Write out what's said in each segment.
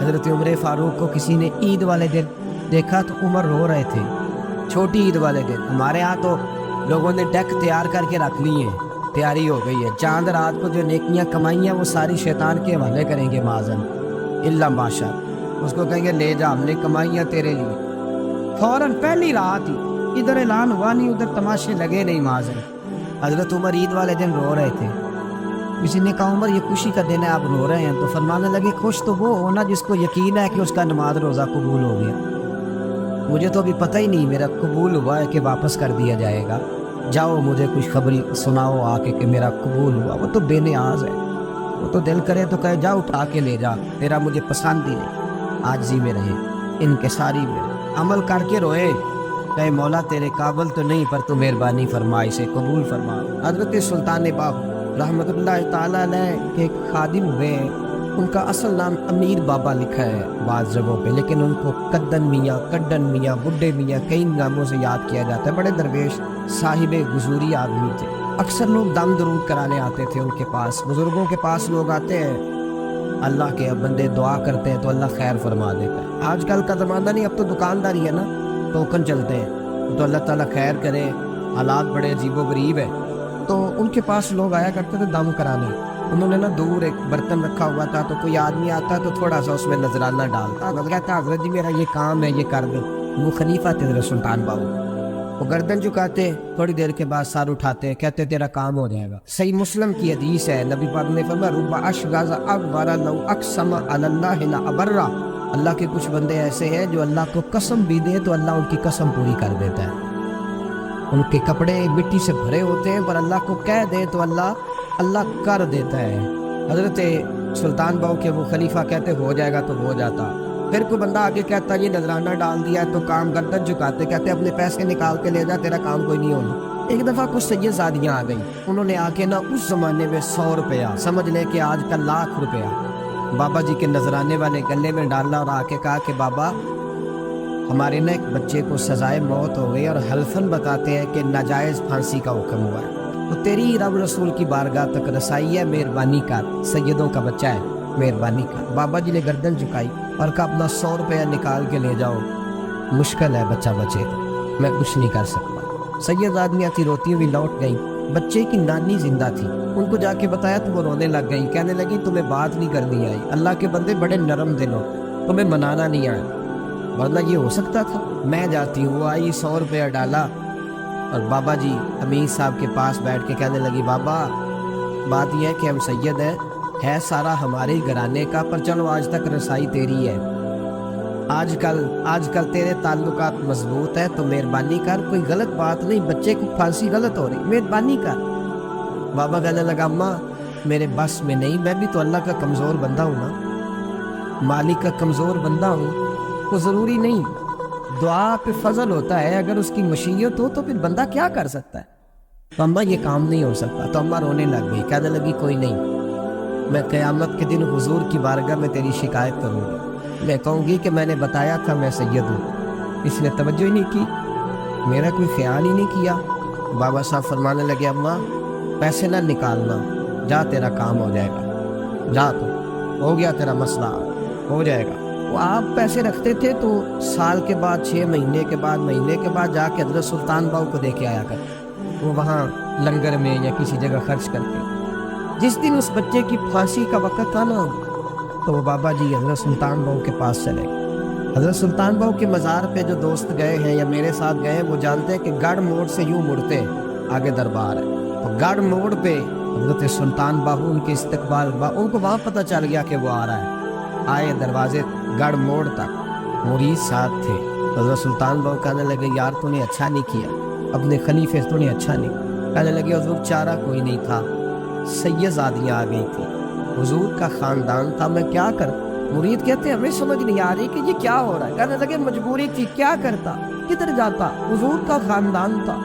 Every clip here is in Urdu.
حضرت عمر فاروق کو کسی نے عید والے دن دیکھا تو عمر رو رہے تھے، چھوٹی عید والے دن۔ ہمارے ہاں تو لوگوں نے ڈیک تیار کر کے رکھ لی ہیں، تیاری ہو گئی ہے، چاند رات کو جو نیکیاں کمائی ہیں وہ ساری شیطان کے حوالے کریں گے معاذن اللہ بادشاہ، اس کو کہیں گے لے جا، ہم نے کمائی ہیں تیرے لیے۔ فوراً پہلی رات ہی ادھر اعلان ہوا نہیں، ادھر تماشے لگے نہیں معاذن۔ حضرت عمر عید والے دن رو رہے تھے، کسی نے کہا عمر یہ خوشی کا دن ہے آپ رو رہے ہیں، تو فرمانے لگے خوش تو وہ ہونا جس کو یقین ہے کہ اس کا نماز روزہ قبول ہو گیا، مجھے تو ابھی پتہ ہی نہیں میرا قبول ہوا ہے کہ واپس کر دیا جائے گا، جاؤ مجھے خوشخبری سناؤ آ کے کہ میرا قبول ہوا۔ وہ تو بے نیاز ہے، وہ تو دل کرے تو کہے جا اٹھا کے لے جا، تیرا مجھے پسند ہی نہیں، عاجزی میں رہے، انکساری میں رہے، عمل کر کے روئے، کہے مولا تیرے قابل تو نہیں پر تو مہربانی فرما، اسے قبول فرما۔ حضرت سلطان باہو رحمۃ اللہ تعالیٰ علیہ کے ایک خادم ہوئے ہیں، ان کا اصل نام امیر بابا لکھا ہے بعض جگہوں پہ، لیکن ان کو کدن میاں، کڈن میاں، بڈھے میاں کئی ناموں سے یاد کیا جاتا ہے۔ بڑے درویش صاحب حضوری آدمی تھے، اکثر لوگ دم درود کرانے آتے تھے ان کے پاس، بزرگوں کے پاس لوگ آتے ہیں، اللہ کے بندے دعا کرتے ہیں تو اللہ خیر فرما دیتا ہے۔ آج کل کا زمانہ نہیں، اب تو دکانداری ہے نا، ٹوکن چلتے ہیں، تو اللہ تعالیٰ خیر کرے، حالات بڑے عجیب و غریب ہیں، تو ان کے پاس لوگ آیا کرتے تھے دم کرانے۔ انہوں نے نا دور ایک برتن رکھا ہوا تھا، تو کوئی آدمی آتا تو تھوڑا سا اس میں نذرانہ ڈالتا، کہتا حضرت جی میرا یہ کام ہے، یہ کر دیں۔ وہ خلیفہ تھے حضرت سلطان باہو، وہ گردن جھکاتے، تھوڑی دیر کے بعد سر اٹھاتے، کہتے تیرا کام ہو جائے گا۔ صحیح مسلم کی حدیث ہے، نبی پاک نے فرمایا رب اشغاز اغبر لو اقسم علی اللہ لابرہ، اللہ کے کچھ بندے ایسے ہیں جو اللہ کو قسم بھی دے تو اللہ ان کی قسم پوری کر دیتا ہے، ان کے کپڑے مٹی سے بھرے ہوتے ہیں پر اللہ کو کہہ دے تو اللہ کر دیتا ہے۔ حضرت سلطان باہو کے وہ خلیفہ کہتے ہو جائے گا تو ہو جاتا، پھر کوئی بندہ آگے کہتا یہ نذرانہ ڈال دیا تو کام گردن جھکاتے، کہتے اپنے پیسے نکال کے لے جا، تیرا کام کوئی نہیں ہونا۔ ایک دفعہ کچھ سید زادیاں آ گئیں، انہوں نے آ کے نا اس زمانے میں 100 روپیہ سمجھ لے کہ آج کل 1,00,000 روپیہ بابا جی کے نذرانے والے گلے میں ڈالا، اور آ کے کہا کہ بابا ہمارے نا ایک بچے کو سزائے موت ہو گئی اور حلفاً بتاتے ہیں کہ ناجائز پھانسی کا حکم ہوا ہے، تو تیری رب رسول کی بارگاہ تک رسائی ہے، مہربانی کر، سیدوں کا بچہ ہے، مہربانی کر۔ بابا جی نے گردن جھکائی اور کہا اپنا 100 روپیہ نکال کے لے جاؤ، مشکل ہے بچہ بچے تو میں کچھ نہیں کر سکتا۔ سید آدمیاں تھی روتی ہوئی لوٹ گئیں، بچے کی نانی زندہ تھی، ان کو جا کے بتایا تو وہ رونے لگ گئی، کہنے لگی تمہیں بات نہیں کرنی آئی، اللہ کے بندے بڑے نرم دل ہو، تمہیں منانا نہیں آیا، ورنہ یہ ہو سکتا تھا میں جاتی ہوں۔ وہ آئی 100 روپیہ ڈالا، اور بابا جی امیر صاحب کے پاس بیٹھ کے کہنے لگی بابا بات یہ ہے کہ ہم سید ہیں، ہے سارا ہمارے گھرانے کا، پر چلو آج تک رسائی تیری ہے، آج کل تیرے تعلقات مضبوط ہیں تو مہربانی کر، کوئی غلط بات نہیں، بچے کو پھانسی غلط ہو رہی، مہربانی کر۔ بابا کہنے لگا اماں میرے بس میں نہیں، میں بھی تو اللہ کا کمزور بندہ ہوں نا، مالک کا کمزور بندہ ہوں، تو ضروری نہیں، دعا پہ فضل ہوتا ہے، اگر اس کی مشیت ہو تو پھر بندہ کیا کر سکتا ہے، تو اماں یہ کام نہیں ہو سکتا۔ تو اماں رونے لگ گئی، کہنے لگی کوئی نہیں، میں قیامت کے دن حضور کی بارگاہ میں تیری شکایت کروں گی، میں کہوں گی کہ میں نے بتایا تھا میں سید ہوں، اس نے توجہ ہی نہیں کی، میرا کوئی خیال ہی نہیں کیا۔ بابا صاحب فرمانے لگے اماں پیسے نہ نکالنا، جا تیرا کام ہو جائے گا، جا تو ہو گیا تیرا مسئلہ ہو جائے گا۔ وہ آپ پیسے رکھتے تھے تو سال کے بعد 6 مہینے کے بعد جا کے حضرت سلطان باہو کو دے کے آیا کرتے، وہ وہاں لنگر میں یا کسی جگہ خرچ کرتے۔ جس دن اس بچے کی پھانسی کا وقت تھا نا، تو وہ بابا جی حضرت سلطان باہو کے پاس چلے گئے۔ حضرت سلطان باہو کے مزار پہ جو دوست گئے ہیں یا میرے ساتھ گئے ہیں وہ جانتے ہیں کہ گڑھ موڑ سے یوں مڑتے آگے دربار ہے، تو گڑھ موڑ پہ حضرت سلطان باہو ان کے استقبال، ان کو وہاں پتہ چل گیا کہ وہ آ رہا ہے، آئے دروازے گڑھ موڑ تک، مرید ساتھ تھے۔ حضرت سلطان باہو کہنے لگے یار تو نے اچھا نہیں کیا، اپنے خلیفے تو نے اچھا نہیں، کہنے لگے حضور چارہ کوئی نہیں تھا، سید زادیاں آ گئی تھی، حضور کا خاندان تھا، میں کیا کر۔ مرید کہتے ہیں ہمیں سمجھ نہیں آ رہی کہ یہ کیا ہو رہا ہے، کہنے لگے مجبوری تھی، کیا کرتا، کدھر جاتا، حضور کا خاندان تھا،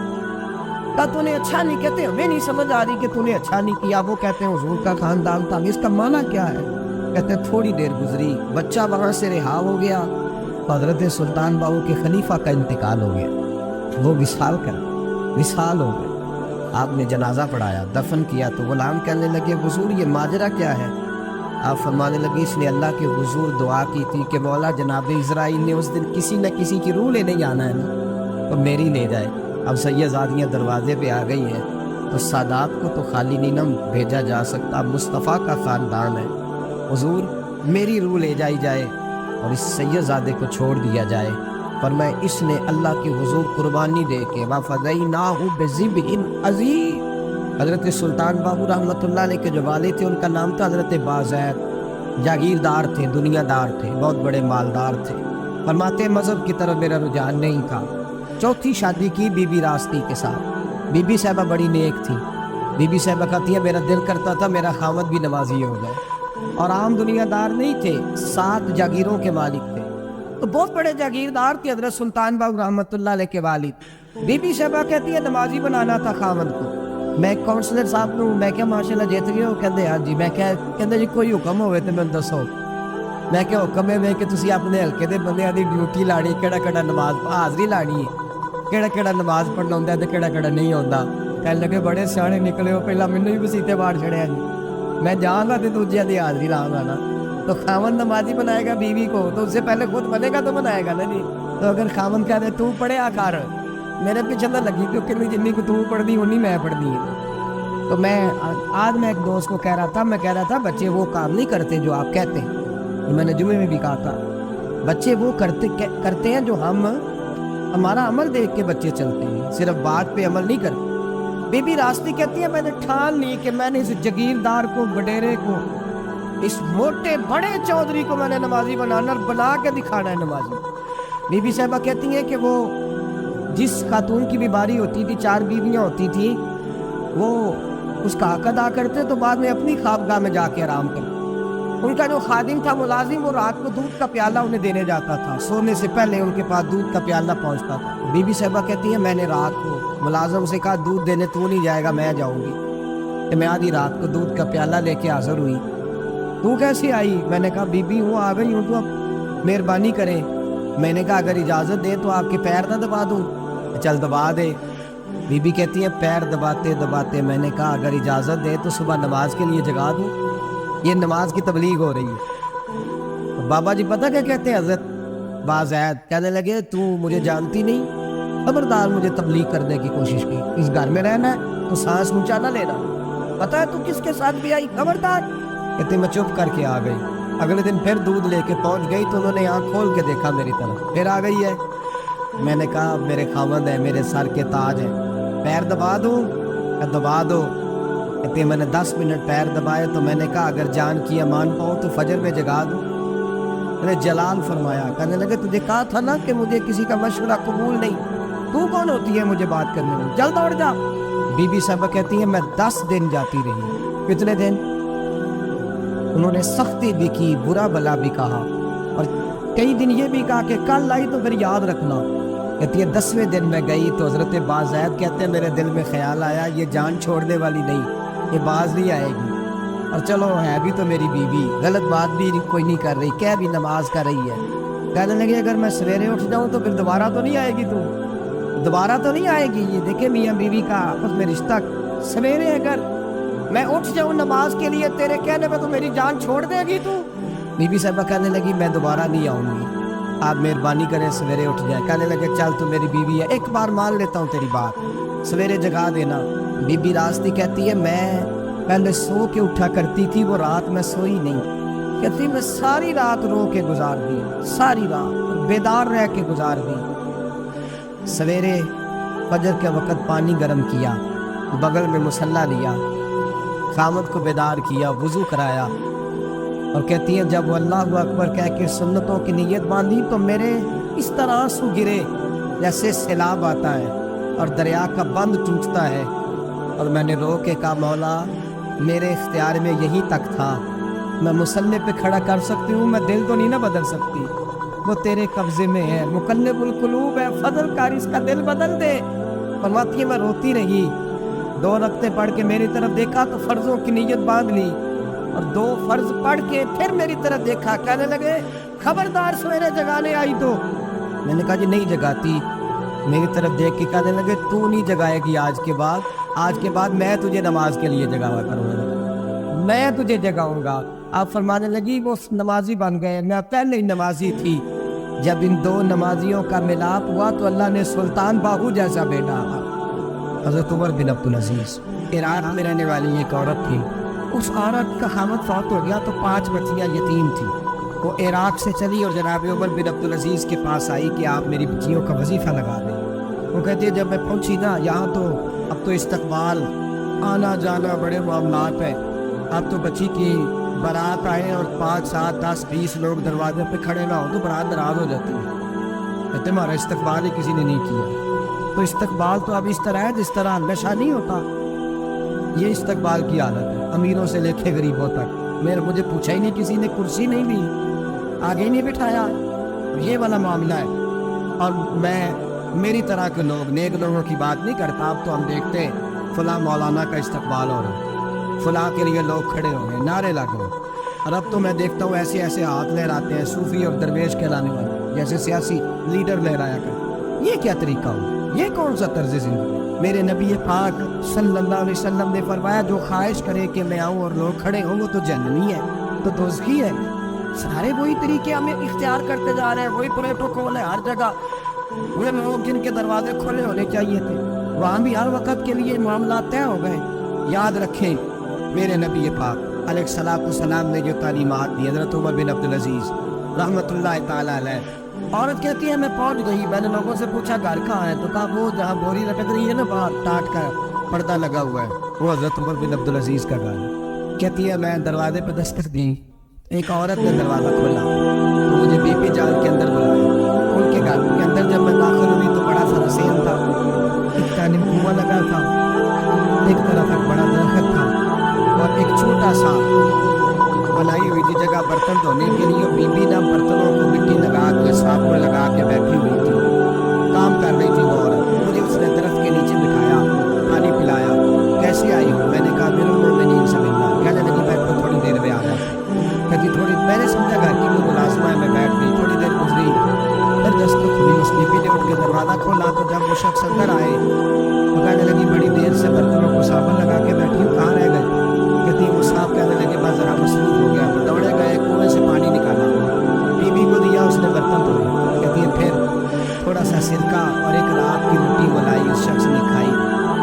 کہا تو نے اچھا نہیں، کہتے ہمیں نہیں سمجھ آ رہی کہ تو نے اچھا نہیں کیا، وہ کہتے ہیں حضور کا خاندان تھا، اس کا معنی کیا ہے، کہتے ہیں تھوڑی دیر گزری، بچہ وہاں سے رہا ہو گیا، حضرت سلطان باہو کے خلیفہ کا انتقال ہو گیا، وہ وصال ہو گئے، آپ نے جنازہ پڑھایا، دفن کیا، تو غلام کہنے لگے حضور یہ ماجرا کیا ہے، آپ فرمانے لگے اس نے اللہ کے حضور دعا کی تھی کہ مولا جناب اسرائیل نے اس دن کسی نہ کسی کی روح لینے جانا ہے نا، تو میری لے جائے۔ اب سیدزادیاں دروازے پہ آ گئی ہیں، تو سادات کو تو خالی نہیں نہ بھیجا جا سکتا، مصطفیٰ کا خاندان ہے، حضور میری روح لے جائی جائے اور اس سیدزادے کو چھوڑ دیا جائے۔ فرمایا اس نے اللہ کے حضور قربانی دے کے وَفَدَيْنَاهُ بِذِبْحٍ عَظِيمٍ۔ حضرت سلطان باہو رحمۃ اللہ علیہ کے جو والد تھے ان کا نام تھا حضرت بازید، جاگیردار تھے، دنیا دار تھے، بہت بڑے مالدار تھے۔ فرماتے مذہب کی طرف میرا رجحان نہیں تھا۔ چوتھی شادی کی بی بی راستی کے ساتھ۔ بی بی صاحبہ بڑی نیک تھی۔ بی بی صاحبہ کہتی ہے میرا دل کرتا تھا میرا خامد بھی نمازی ہو جائے، اور عام دنیا دار نہیں تھے، 7 جاگیروں کے مالک تھے، تو بہت بڑے جاگیردار تھے حضرت سلطان باہو رحمۃ اللہ علیہ کے والد۔ بی بی صاحبہ کہتی ہے نمازی بنانا تھا خامد کو۔ میں کونسلر صاحب نوں میں کیا ماشاءاللہ جیت گئے ہو؟ کہندے ہاں جی۔ میں کہندے جی کوئی حکم ہوئے تو میں دسو۔ میں کیا حکم ہے میں کہ تسی اپنے حلقے دے بندیاں دی ڈیوٹی لانی، کیڑا کیڑا نماز حاضری لانی ہے، کیڑا کیڑا نماز پڑھنا ہوندا ہے تے کیڑا کیڑا نہیں ہوندا۔ کہنے لگے بڑے سیانے نکلے ہو، پہلا مینوں ہی وسیتے باڑ چھڑیا جی، میں جاؤں گا تے دوجیاں دی حاضری لاؤں گا نا۔ تو خاوند نمازی بنائے گا بیوی کو تو اس سے پہلے خود بنے گا تو بنائے گا نا جی۔ تو اگر خاوند کہہ دے تو پڑھیا کر، میرے پیچھے نہ لگی کیونکہ جنی کو تو پڑھنی ہونی میں پڑھنی ہے۔ تو میں آج میں ایک دوست کو کہہ رہا تھا بچے وہ کام نہیں کرتے جو آپ کہتے ہیں، میں نے جمعے میں بھی کہا تھا بچے وہ کرتے ہیں جو ہمارا عمل دیکھ کے بچے چلتے ہیں، صرف بات پہ عمل نہیں کرتے۔ بی بی راستی کہتی ہے میں نے ٹھان لی کہ میں نے اس جگیردار کو، وڈیرے کو، اس موٹے بڑے چودھری کو میں نے نمازی بنانا اور بنا کے دکھانا ہے نمازی۔ بی بی صاحبہ کہتی ہیں کہ وہ جس خاتون کی بھی باری ہوتی تھی، 4 بیویاں ہوتی تھی، وہ اس کا حق ادا کرتے تو بعد میں اپنی خوابگاہ میں جا کے آرام کرتے۔ ان کا جو خادم تھا ملازم، وہ رات کو دودھ کا پیالہ انہیں دینے جاتا تھا، سونے سے پہلے ان کے پاس دودھ کا پیالہ پہنچتا تھا۔ بی بی صاحبہ کہتی ہے میں نے رات کو ملازم سے کہا دودھ دینے تو نہیں جائے گا میں جاؤں گی، کہ میں آدھی رات کو دودھ کا پیالہ لے کے حاضر ہوئی۔ تو کیسی آئی؟ میں نے کہا بی بی ہوں آ گئی ہوں، تو اب مہربانی کریں۔ میں نے کہا اگر اجازت دیں تو آپ کے پیر نہ دبا دوں؟ چل دبا دے۔ بی بی کہتی ہے پیر دباتے دباتے میں نے کہا اگر اجازت دے تو صبح نماز کے لیے جگا دوں، یہ نماز کی تبلیغ ہو رہی ہے۔ تو بابا جی پتہ کیا کہتے ہیں حضرت بازید؟ کہنے لگے تو مجھے جانتی نہیں، خبردار مجھے تبلیغ کرنے کی کوشش کی، اس گھر میں رہنا ہے تو سانس اونچا نہ لینا، پتہ ہے تو کس کے ساتھ بھی آئی، خبردار۔ کہتے میں چپ کر کے آ گئی۔ اگلے دن پھر دودھ لے کے پہنچ گئی تو انہوں نے آنکھ کھول کے دیکھا میری طرف، پھر آ گئی ہے۔ میں نے کہا میرے خاوند ہے، میرے سر کے تاج ہیں، پیر دبا دوں؟ دبا دو۔ کہتے میں نے 10 منٹ پیر دبائے تو میں نے کہا اگر جان کی امان پاؤں تو فجر میں جگا دوں؟ میں نے جلال فرمایا، کہنے لگے تجھے کہا تھا نا کہ مجھے کسی کا مشورہ قبول نہیں، تو کون ہوتی ہے مجھے بات کرنے میں، جلد دوڑ جا۔ بی بی صاحبہ کہتی ہیں میں 10 دن جاتی رہی۔ کتنے دن؟ انہوں نے سختی بھی کی، برا بلا بھی کہا، اور کئی دن یہ بھی کہا کہ کل آئی تو پھر یاد رکھنا۔ کہتی ہے 10ویں دن میں گئی تو حضرت بازید کہتے ہیں میرے دل میں خیال آیا یہ جان چھوڑنے والی نہیں، یہ باز نہیں آئے گی، اور چلو ہے بھی تو میری بیوی، غلط بات بھی کوئی نہیں کر رہی، کہہ بھی نماز کر رہی ہے۔ کہنے لگے اگر میں سویرے اٹھ جاؤں تو پھر دوبارہ تو نہیں آئے گی، تو دوبارہ تو نہیں آئے گی۔ یہ دیکھیں میاں بیوی کا آپس میں رشتہ، سویرے اگر میں اٹھ جاؤں نماز کے لیے تیرے کہنے میں تو میری جان چھوڑ دے گی تو؟ بی بی صاحبہ کہنے لگی میں دوبارہ نہیں آؤں گی، آپ مہربانی کریں سویرے اٹھ جائیں۔ کہنے لگے چل تو میری بیوی ہے، ایک بار مان لیتا ہوں تیری بات، سویرے جگا دینا۔ بی بی راستی کہتی ہے میں پہلے سو کے اٹھا کرتی تھی، وہ رات میں سوئی نہیں، کہتی میں ساری رات رو کے گزار دی، ساری رات بیدار رہ کے گزار دی۔ سویرے فجر کے وقت پانی گرم کیا، بغل میں مصلی لیا، خامد کو بیدار کیا، وضو کرایا، اور کہتی ہیں جب وہ اللہ اکبر کہہ کے سنتوں کی نیت باندھی تو میرے اس طرح آنسو گرے جیسے سیلاب آتا ہے اور دریا کا بند ٹوٹتا ہے، اور میں نے رو کے کہا مولا میرے اختیار میں یہی تک تھا، میں مصلی پہ کھڑا کر سکتی ہوں، میں دل تو نہیں نہ بدل سکتی، وہ تیرے قبضے میں ہے، مقلب القلوب ہے، فضل کر اس کا دل بدل دے۔ فرماتی ہے میں روتی رہی، 2 رکعتیں پڑھ کے میری طرف دیکھا تو فرضوں کی نیت باندھ لی، اور 2 فرض پڑھ کے پھر میری طرف دیکھا، کہنے لگے خبردار سویرے جگانے آئی تو؟ میں نے کہا جی نہیں جگاتی۔ میری طرف دیکھ کے کہنے لگے تو نہیں جگائے گی آج کے بعد میں تجھے نماز کے لیے جگاوا کروں گا، میں تجھے جگاؤں گا۔ آپ فرمانے لگی وہ نمازی بن گئے، میں پہلے ہی نمازی تھی، جب ان دو نمازیوں کا ملاپ ہوا تو اللہ نے سلطان باہو جیسا بیٹا حضرت عمر بن عبدالعزیز، عراق میں رہنے والی ایک عورت تھی، اس عورت کا خامد فوت ہو گیا تو 5 بچیاں یتیم تھی، وہ عراق سے چلی اور جناب عمر بن عبدالعزیز کے پاس آئی کہ آپ میری بچیوں کا وظیفہ لگا دیں۔ وہ کہتی ہے جب میں پہنچی نا یہاں تو اب تو استقبال، آنا جانا بڑے معاملات ہیں، اب تو بچی کی بارات آئے اور 5 7 10 20 لوگ دروازے پہ کھڑے نہ ہو تو برات ناراض ہو جاتی ہے، کہتے ہمارا استقبال ہی کسی نے نہیں کیا۔ تو استقبال تو اب اس طرح ہے جس طرح نشہ نہیں ہوتا، یہ استقبال کی عادت ہے، امیروں سے لے کے غریبوں تک، مجھے پوچھا ہی نہیں کسی نے، کرسی نہیں دی، آگے ہی نہیں بٹھایا، یہ والا معاملہ ہے۔ اور میں میری طرح کے لوگ نیک لوگوں کی بات نہیں کرتا، اب تو ہم دیکھتے ہیں فلاں مولانا کا استقبال ہو رہا ہے، فلاں کے لیے لوگ کھڑے ہو گئے، نعرے لگ گئے، اور اب تو میں دیکھتا ہوں ایسے ایسے ہاتھ لہراتے ہیں صوفی اور درویش کہلانے والے، جیسے سیاسی لیڈر لہرایا کر۔ یہ کیا طریقہ ہو؟ یہ کون سا طرز زندگی؟ میرے نبی پاک صلی اللہ علیہ وسلم نے فرمایا جو خواہش کرے کہ میں آؤں اور لوگ کھڑے ہوں وہ تو جہنمی ہے، تو دوزخی ہے۔ سارے وہی طریقے ہمیں اختیار کرتے جا رہے ہیں، وہی پروٹوکول ہے ہر جگہ، وہ لوگ جن کے دروازے کھلے ہونے چاہیے تھے وہاں بھی ہر وقت کے لیے معاملات طے ہو گئے۔ یاد رکھیں میرے نبی پاک علیہ السلام نے جو تعلیمات دی، حضرت عمر بن عبدالعزیز رحمۃ اللہ تعالیٰ علیہ، عورت کہتی ہے میں پہنچ گئی، میں نے لوگوں سے پوچھا گھر کہاں ہے، تو کہا وہ جہاں بوری لٹک رہی ہے نا باہر ٹاٹ کا پردہ لگا ہوا ہے وہ حضرت عمر بن عبدالعزیز کا گھر ہے۔ کہتی ہے میں دروازے پہ دستک دی، ایک عورت نے دروازہ کھولا تو مجھے بی پی جان کے اندر بلایا، ان کے گھر کے اندر جب میں داخل ہوئی تو بڑا سا رسین تھا، ایک جانب کنواں لگا تھا، ایک طرف ایک بڑا درخت تھا اور ایک چھوٹا سا بنائی ہوئی تھی جگہ برتن دھونے کے لیے، بی بی نہ برتنوں کو مٹی لگا کے صابن لگا کے بیٹھی ہوئی تھی، کام کر رہی تھی وہ عورت۔ مجھے اس نے درخت کے نیچے بٹھایا، پانی پلایا، کیسے آئی ہوں؟ میں نے کہا میرے منہ میں نیند سمجھنا، کہنے لگی بیٹھو تھوڑی دیر میں آ جاتی، کہتی تھوڑی، میں نے سمجھا گھر کی کوئی ملازمہ ہے، میں بیٹھ گئی، تھوڑی دیر گزری پھر دستک ہوئی، اس بی بی نے اٹھ کے دروازہ کھولا تو جب وہ شخص اندر آئے تو کہنے لگی بڑی دیر سے برتنوں کو صابن لگا کے بیٹھی ہوں، کہاں رہ گئے؟ کہتی وہ صاحب کہنے لگے بس ذرا مصروف ہو گیا، تو دوڑے گئے کنویں سے پانی نکالا، بی بی کو دیا، اس نے برتن دھوئے، کہتی ہے پھر تھوڑا سا سرکہ اور ایک رات کی روٹی بنائی، اس شخص نے کھائی۔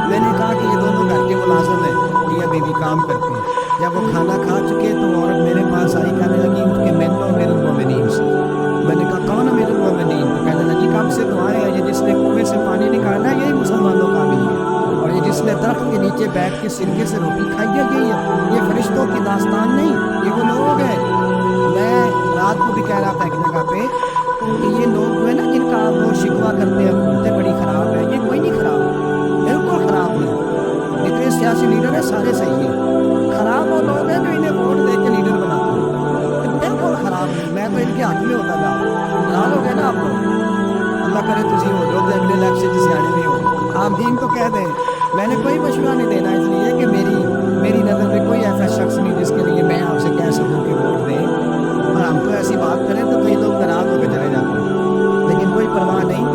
میں نے کہا کہ یہ دونوں گھر کے ملازم ہیں، یہ بی بی کام کرتے ہیں۔ جب وہ کھانا کھا چکے تو عورت میرے پاس آئی، کہنے لگی اٹھ کے میرے مومنین سے، میں نے کہا کون ہے میرے مومنین؟ تو کہنے لگی کب سے دعائیں ہیں، یہ جس نے کنویں سے پانی نکالا ہے یہی مسلمانوں کا بھی ہے، اور یہ جس نے درخت کے نیچے بیٹھ کے سرکے سے روٹی کھائی ہے یہی ہے، یہ فرشتوں کی داستان نہیں، یہ وہ لوگ ہیں۔ میں رات کو بھی کہہ رہا تھا ایک جگہ پہ کہ یہ لوگ جو ہے نا جن کا آپ وہ شکوہ کرتے ہیں حکومتیں بڑی خراب ہے، یہ کوئی نہیں خراب، بالکل خراب نہیں، جتنے سیاسی لیڈر ہیں سارے صحیح ہیں، خراب وہ لوگ ہیں جو انہیں ووٹ دے کے لیڈر بناتے ہیں، بالکل خراب نہیں، میں تو ان کے حق میں ہوتا جا رہا ہو گئے نا آپ لوگ، اللہ کرے تجھے ہو جو اگلے الیکشن سے سیانے نہیں ہو، آپ دین کو کہہ دیں، میں نے کوئی مشورہ نہیں دینا، اس لیے کہ میری نظر میں کوئی ایسا شخص نہیں جس کے لیے میں آپ سے کہہ سکوں کہ ووٹ دیں، اور ہم تو ایسی بات کریں تو کئی لوگ ناراض ہو کے چلے جاتے ہیں، لیکن کوئی پرواہ نہیں،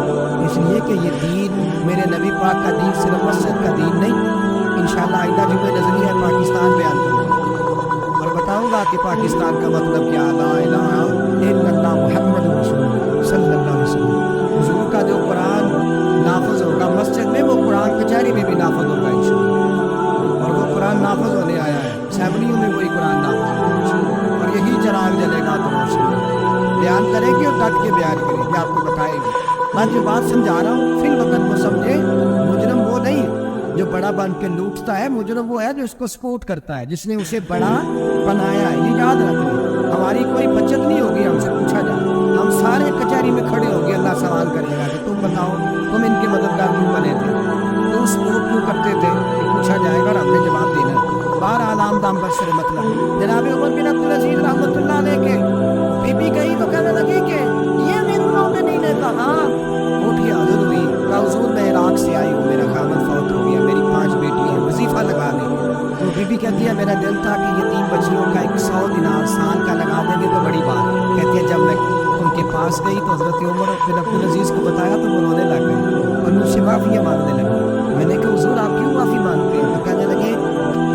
اس لیے کہ یہ دین میرے نبی پاک کا دین صرف مسجد کا دین نہیں، انشاءاللہ آئندہ جمعہ نظریہ پاکستان بیان کروں گا اور بتاؤں گا کہ پاکستان کا مطلب کیا، لا الہ الا اللہ محمد رسول اللہ صلی اللہ علیہ وسلم، حضور کا جو قرآن نافذ ہوگا مسجد میں وہ قرآن کچہری میں بھی نافذ ہوگا انشاءاللہ، اور وہ قرآن نافذ ہونے آیا ہے، اسمبلیوں میں وہی قرآن نافذ ہوگا انشاءاللہ، اور یہی چراغ جلے گا تو روشنی بیان کریں گے اور ڈٹ کے بیان کریں گے، آپ کو بتائیں گے۔ میں جو بات سمجھا رہا ہوں فی الوقت کو سمجھے، مجرم وہ نہیں جو بڑا بن کے لوٹتا ہے، مجرم وہ ہے جو اس کو سپورٹ کرتا ہے، جس نے اسے بڑا بنایا ہے، یہ یاد رکھیں، ہماری کوئی بچت نہیں ہوگی، ہم سے پوچھا جائے، ہم سارے کچہری میں کھڑے ہوں گے، اللہ سوال کرے گا کہ تم بتاؤ تم ان کے مددگار کیوں بنے تھے، تم سپورٹ کیوں کرتے تھے، یہ پوچھا جائے گا اور ہم نے جواب دینا ہے۔ بہرحال عام دام بشر مطلب جناب عمر بن عبدالعزیز رحمۃ اللہ علیہ کے بی بی گئی تو کہنے لگی کہ یہ میرے مومنین نے کہا، اٹھی حاضر ہوئی، کہا حضور میں عراق سے آئی ہوں، میرا خامد فوت ہو گیا، میری 5 بیٹی ہیں، وظیفہ لگا دیں۔ تو بی بی کہتی ہے میرا دل تھا کہ یہ 3 بچیوں کا 100 دینار سال کا لگا دیں گے تو بڑی بات ہے۔ کہتی ہے جب میں ان کے پاس گئی تو حضرت عمر بن عبدالعزیز کو بتایا تو وہ رونے لگ گئے اور مجھ سے معافیاں مانگنے لگے۔ میں نے کہا حضور آپ کیوں معافی مانگتے ہیں؟ تو کہنے لگے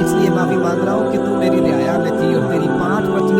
اس لیے معافی مانگ رہا ہوں کہ تو میری رعایا میں تھی اور تیری 5 بچیاں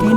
3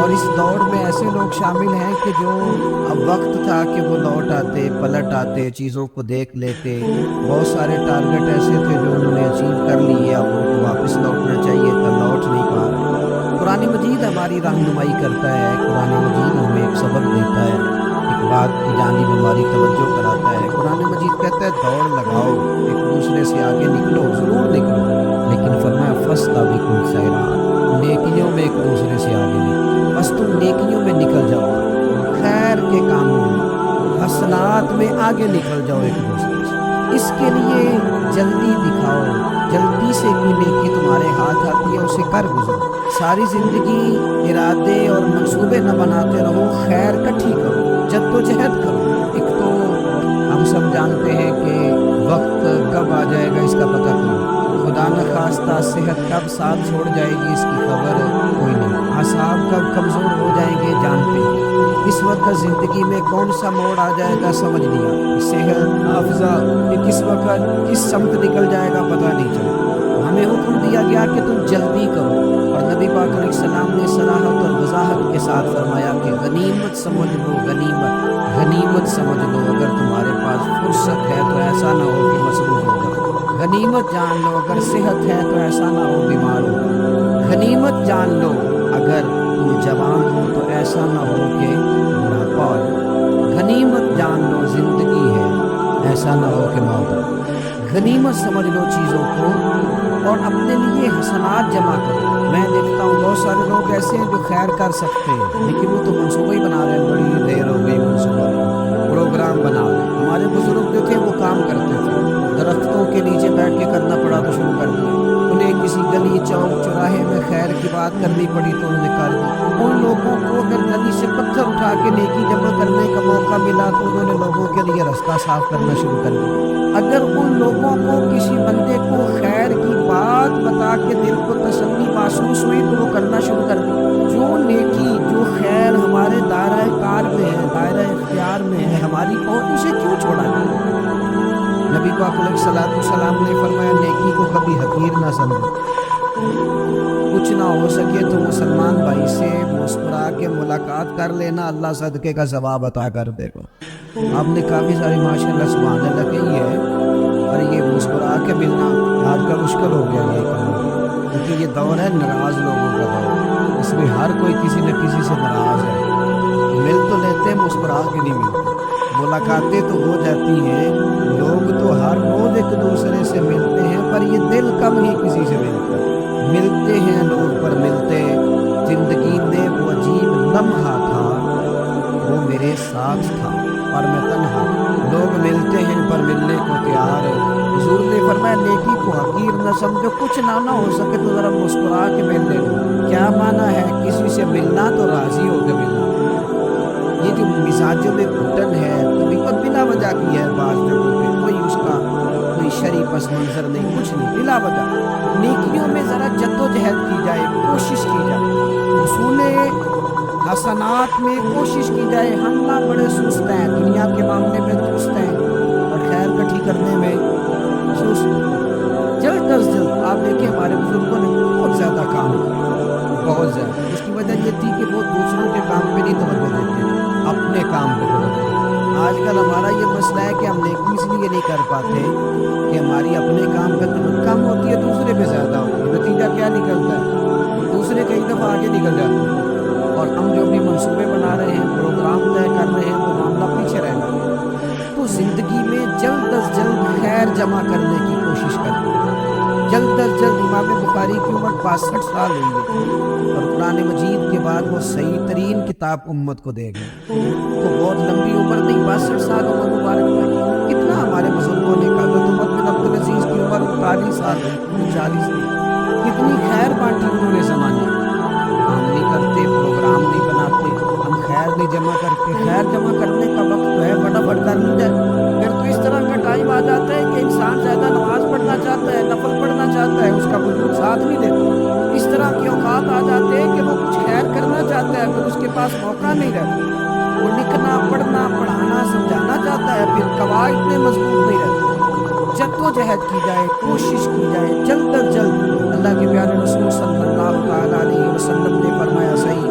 اور اس دوڑ میں ایسے لوگ شامل ہیں کہ جو اب وقت تھا کہ وہ لوٹ آتے، پلٹ آتے، چیزوں کو دیکھ لیتے، بہت سارے ٹارگٹ ایسے تھے جو انہوں نے اچیو کر لیے، اب ان کو واپس لوٹنا چاہیے تھا، لوٹ نہیں پا رہے۔ قرآن مجید ہماری رہنمائی کرتا ہے، قرآن مجید ہمیں ایک سبق دیتا ہے، ایک بات کی جانب ہماری توجہ کراتا ہے۔ قرآن مجید کہتا ہے دوڑ لگاؤ، ایک دوسرے سے آگے نکلو، ضرور نکلو، لیکن فرمایا فاستبقوا الخیرات، نیکیوں میں ایک دوسرے سے آگے نکلو، بس تم نیکیوں میں نکل جاؤ، خیر کے کاموں میں، حسنات میں آگے نکل جاؤ ایک دوسرے سے۔ اس کے لیے جلدی دکھاؤ، جلدی سے کوئی نیکی تمہارے ہاتھ آتی ہے اسے کر گزرو۔ ساری زندگی ارادے اور منصوبے نہ بناتے رہو، خیر کٹھی کرو، جد و جہد کرو۔ ایک تو ہم سب جانتے ہیں کہ وقت کب آ جائے گا اس کا پتہ نہیں، خدا نخواستہ صحت کب ساتھ چھوڑ جائے گی اس کی خبر کوئی نہیں، اعصاب کب کمزور ہو جائیں گے جانتے ہیں۔ اس وقت زندگی میں کون سا موڑ آ جائے گا سمجھ نہیں آتی، صحت حافظہ کہ کس وقت کس سمت نکل جائے گا پتہ نہیں چلے۔ ہمیں حکم دیا گیا کہ تم جلدی کرو، اور نبی پاک علیہ السلام نے صراحت اور وضاحت کے ساتھ فرمایا کہ غنیمت سمجھ لو، غنیمت سمجھ لو، اگر تمہارے پاس فرصت ہے تو ایسا نہ ہو کہ مصروف ہو جاؤ، غنیمت جان لو اگر صحت ہے تو ایسا نہ ہو بیمار ہو جاؤ، غنیمت جان لو اگر تم جوان ہو تو ایسا نہ ہو کہ بڑھاپا ہو جائے، غنیمت جان لو زندگی ہے ایسا نہ ہو کہ موت ہو۔ غنیمت سمجھ لو چیزوں کو اور اپنے لیے حسنات جمع کرو۔ میں دیکھتا ہوں بہت سارے لوگ ایسے ہیں جو خیر کر سکتے ہیں لیکن وہ تو منصوبہ ہی بنا رہے ہیں، بڑی دیر ہو گئی منصوبہ پروگرام بنا رہے ہیں۔ ہمارے بزرگ جو تھے وہ کام کرتے تھے، درختوں کے نیچے بیٹھ کے کرنا پڑا تو شروع کر دیا، انہیں کسی گلی چوک چوراہے میں خیر کی بات کرنی پڑی تو انہوں نے کر دی۔ ان لوگوں کو اگر گلی سے پتھر اٹھا کے نیکی جمع کرنے کا موقع ملا تو انہوں نے لوگوں کے لیے راستہ صاف کرنا شروع کر دیا۔ اگر ان لوگوں کو کسی بندے کو خیر کی بات بتا کے دل کو تسلی محسوس ہوئی تو وہ کرنا شروع کر دی۔ جو نیکی جو خیر ہمارے دائرہ کار میں ہے، دائرہ اختیار میں ہے، ہماری پہنچ، اسے کیوں چھوڑا جائے؟ نبی پاک علیہ السلام نے فرمایا نیکی کو کبھی حقیر نہ سمجھو، کچھ نہ ہو سکے تو مسلمان بھائی سے مسکرا کے ملاقات کر لینا، اللہ صدقے کا ثواب عطا کر دے گا۔ آپ نے کافی ساری ماشاءاللہ سبحان اللہ کہی ہے، اور یہ مسکرا کے ملنا آج کل مشکل ہو گیا یہ کام، کیونکہ یہ دور ہے ناراض لوگوں کا دور، اس میں ہر کوئی کسی نہ کسی سے ناراض ہے، مل تو لیتے ہیں مسکرا کے نہیں ملتے، ملاقاتیں تو ہو جاتی ہیں، لوگ تو ہر روز ایک دوسرے سے ملتے ہیں پر یہ دل کم ہی کسی سے ملتے ہیں لوگ پر ملتے۔ زندگی میں وہ عجیب لمحہ تھا، وہ میرے ساتھ تھا اور میں تنہا، لوگ ملتے ہیں پر ملنے کو تیار ہے۔ حضور نے فرمایا نیکی کو حقیر نہ سمجھو، کچھ نہ ہو سکے تو ذرا مسکرا کے مل لے۔ کیا معنی ہے؟ کسی سے ملنا تو راضی ہو کے ملنا۔ یہ جو مزاجوں میں گھٹن ہے کبھی بلا وجہ کی ہے، بعض جگہوں پہ کوئی اس کا کوئی شرعی پس منظر نہیں، کچھ نہیں، بلا وجہ۔ نیکیوں میں ذرا جد و جہد کی جائے، کوشش کی جائے، حصول حسنات میں کوشش کی جائے۔ ہم نہ بڑے سست ہیں، دنیا کے معاملے میں چست ہیں اور خیر کٹھی کرنے میں سست۔ جلد از جلد آپ دیکھیں ہمارے بزرگوں نے بہت زیادہ کام کیا، بہت زیادہ۔ اس کی وجہ یہ تھی کہ وہ دوسروں کے کام پہ نہیں توجہ دیتے تھے، اپنے کام پہ توجہ دیتے۔ آج کل ہمارا یہ مسئلہ ہے کہ ہم نیکی اس لیے نہیں کر پاتے کہ ہماری اپنے کام پہ توجہ کم ہوتی ہے، دوسرے پہ زیادہ ہوتی ہے۔ نتیجہ کیا نکلتا ہے؟ دوسرے کئی دفعہ آگے نکل جاتے ہیں اور ہم جو بھی منصوبے بنا رہے ہیں، پروگرام طے کر رہے ہیں، وہ معاملہ پیچھے رہ جاتا ہے۔ تو زندگی میں جلد از جلد خیر جمع کرنے کی کوشش کریں۔ جلد از جلد امام بخاری کی عمر 65 سال ہوئی ہے اور قرآن مجید کے بعد وہ صحیح ترین کتاب امت کو دے گئے، تو بہت لمبی عمر نہیں، 62 سال عمر مبارک میں۔ کتنا ہمارے بزرگوں نے کہا، حضرت عمر بن عبدالعزیز کی عمر 39 سال ہوئی، 40 نہیں، کتنی خیر بانٹی انہوں نے زمانے۔ ہم نہیں کرتے، پروگرام نہیں بناتے، ہم خیر نہیں جمع کرتے۔ خیر جمع کرنے کا وقت تو ہے، فٹافٹ کر لی جائے۔ پھر تو اس طرح کا ٹائم آ جاتا ہے کہ انسان زیادہ نماز پڑھنا چاہتا ہے، نفل پڑھنا چاہتا ہے، اس کا وجود ساتھ نہیں دیتا۔ اس طرح کے اوقات آ جاتے ہیں کہ وہ کچھ خیر کرنا چاہتا ہے پھر اس کے پاس موقع نہیں رہتا، وہ لکھنا پڑھنا پڑھانا سمجھانا چاہتا ہے پھر قواعد اتنے مضبوط نہیں رہتے۔ جد و جہد کی جائے، کوشش کی جائے، جلد از جلد۔ اللہ کے پیارے رسول صلی اللہ تعالیٰ علیہ وسلم نے فرمایا صحیح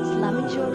Islamic Short